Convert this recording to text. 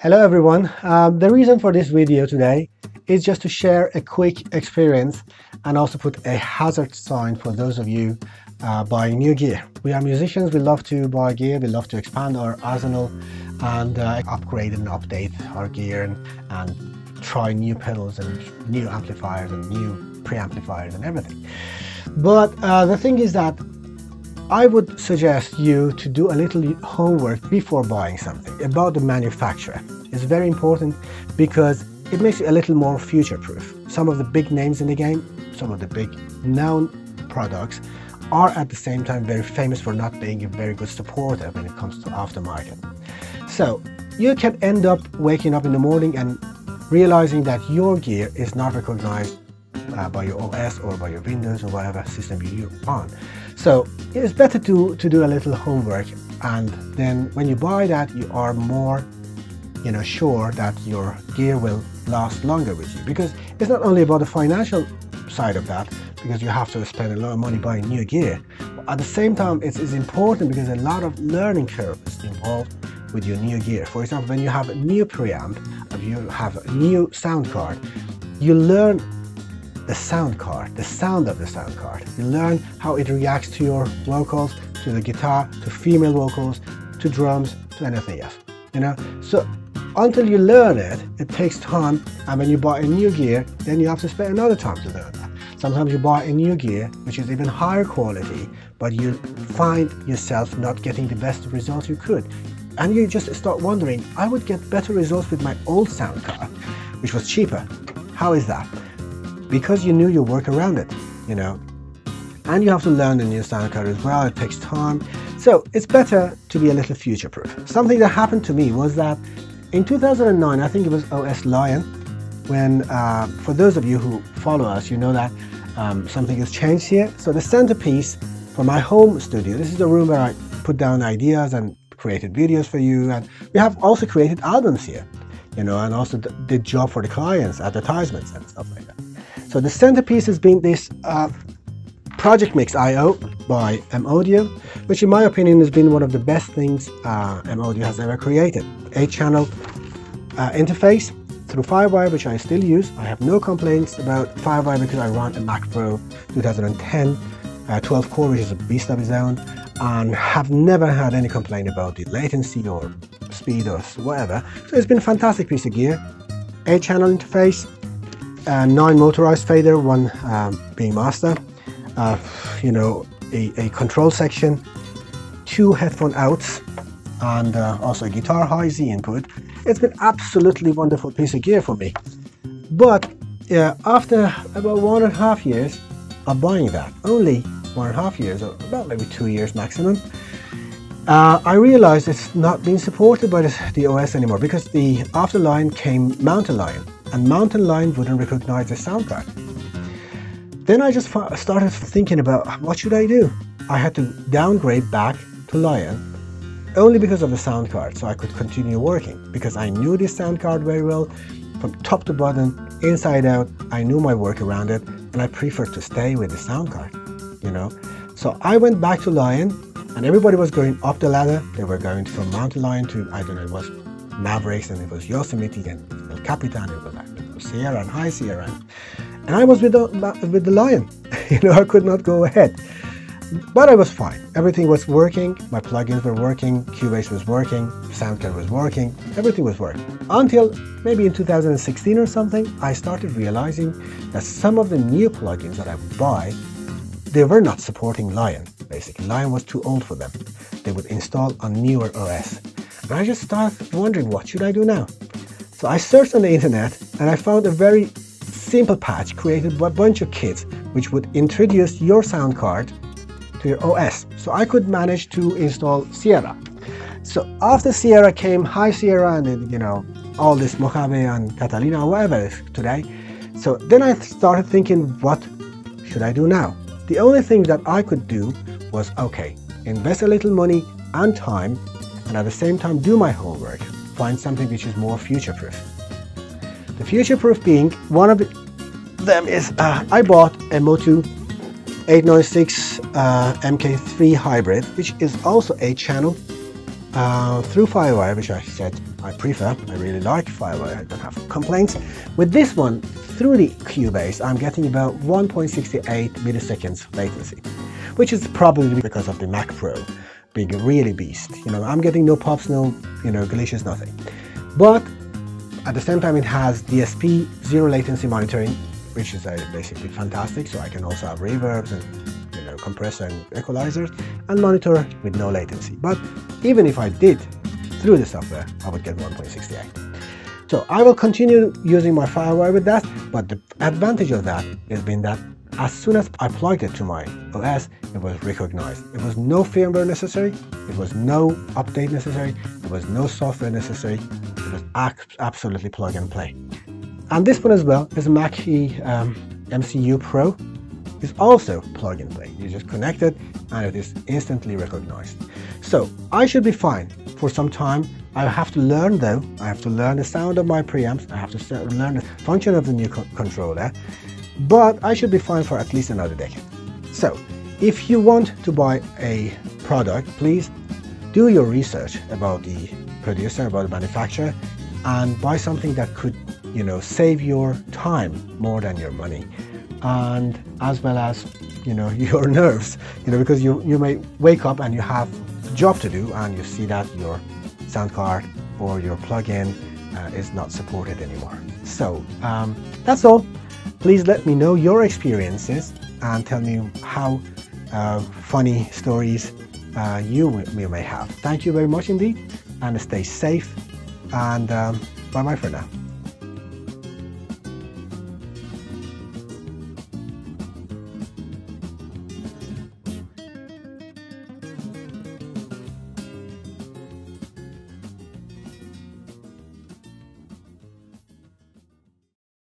Hello everyone. The reason for this video today is just to share a quick experience and also put a hazard sign for those of you buying new gear. We are musicians, we love to buy gear, we love to expand our arsenal and upgrade and update our gear and try new pedals and new amplifiers and new preamplifiers and everything. But the thing is that I would suggest you to do a little homework before buying something about the manufacturer. It's very important because it makes you a little more future-proof. Some of the big names in the game, some of the big known products are at the same time very famous for not being a very good supporter when it comes to aftermarket. So you can end up waking up in the morning and realizing that your gear is not recognized by your OS or by your Windows or whatever system you're on. So it's better to do a little homework, and then when you buy that you are more sure that your gear will last longer with you, because it's not only about the financial side of that, because you have to spend a lot of money buying new gear, but at the same time it's important because a lot of learning curve is involved with your new gear. For example, when you have a new preamp, if you have a new sound card, you learn the sound card, the sound of the sound card. You learn how it reacts to your vocals, to the guitar, to female vocals, to drums, to anything else. So until you learn it, it takes time, and when you buy a new gear, then you have to spend another time to learn that. Sometimes you buy a new gear which is even higher quality, but you find yourself not getting the best results you could. And you just start wondering, I would get better results with my old sound card, which was cheaper. How is that? Because you knew your work around it, and you have to learn the new sound card as well. It takes time, so it's better to be a little future-proof. Something that happened to me was that in 2009, I think it was OS Lion, when for those of you who follow us, you know that something has changed here. So the centerpiece for my home studio, this is the room where I put down ideas and created videos for you, and we have also created albums here, and also did job for the clients, advertisements and stuff like that. So the centerpiece has been this ProjectMix IO by M-Audio, which in my opinion has been one of the best things M-Audio has ever created. 8-channel interface through Firewire, which I still use. I have no complaints about Firewire because I run a Mac Pro 2010 12 core, which is a beast of its own, and have never had any complaint about the latency or speed or whatever. So it's been a fantastic piece of gear. 8-channel interface, 9 motorized fader, 1 being master, a control section, 2 headphone outs, and also a guitar high Z input. It's been absolutely wonderful piece of gear for me. But after about 1.5 years of buying that, only 1.5 years, or about maybe 2 years maximum, I realized it's not being supported by the OS anymore, because the after line came Mountain Lion, and Mountain Lion wouldn't recognize the sound card. Then I just started thinking about what should I do. I had to downgrade back to Lion only because of the sound card, so I could continue working, because I knew this sound card very well from top to bottom, inside out. I knew my work around it, and I preferred to stay with the sound card, So I went back to Lion, and everybody was going up the ladder. They were going from Mountain Lion to, I don't know, it was Mavericks, and it was Yosemite, and El Capitan, it was Sierra and High Sierra, and I was with the Lion. I could not go ahead, but I was fine. Everything was working. My plugins were working. Cubase was working. Sound card was working. Everything was working until maybe in 2016 or something. I started realizing that some of the new plugins that I would buy, they were not supporting Lion. Basically, Lion was too old for them. They would install on newer OS. And I just started wondering, what should I do now? So I searched on the internet, and I found a very simple patch created by a bunch of kids, which would introduce your sound card to your OS. So I could manage to install Sierra. So after Sierra came High Sierra, and then, all this Mojave and Catalina, whatever it is today. So then I started thinking, what should I do now? The only thing that I could do was, okay, invest a little money and time, and at the same time do my homework, find something which is more future-proof. The future-proof being, one of them is, I bought a MOTU 896 MK3 hybrid, which is also 8-channel through Firewire, which I said I really like FireWire. I don't have complaints. With this one, through the Cubase, I'm getting about 1.68 milliseconds latency, which is probably because of the Mac Pro being a really beast. I'm getting no pops, no, glitches, nothing. But at the same time, it has DSP, zero latency monitoring, which is basically fantastic. So I can also have reverbs and compressor and equalizers and monitor with no latency. But even if I did through the software, I would get 1.68. So I will continue using my FireWire with that, but the advantage of that has been that as soon as I plugged it to my OS, it was recognized. It was no firmware necessary, it was no update necessary, it was no software necessary, it was absolutely plug and play. And this one as well is Mackie MCU Pro. Is also plug and play. You just connect it and it is instantly recognized. So I should be fine for some time. I have to learn though. I have to learn the sound of my preamps. I have to learn the function of the new controller. But I should be fine for at least another decade. So if you want to buy a product, please do your research about the producer, about the manufacturer, and buy something that could, save your time more than your money. And as well as your nerves, because you may wake up and you have a job to do and you see that your sound card or your plugin is not supported anymore. So that's all. Please let me know your experiences and tell me how funny stories you may have. Thank you very much indeed, and stay safe, and bye bye for now.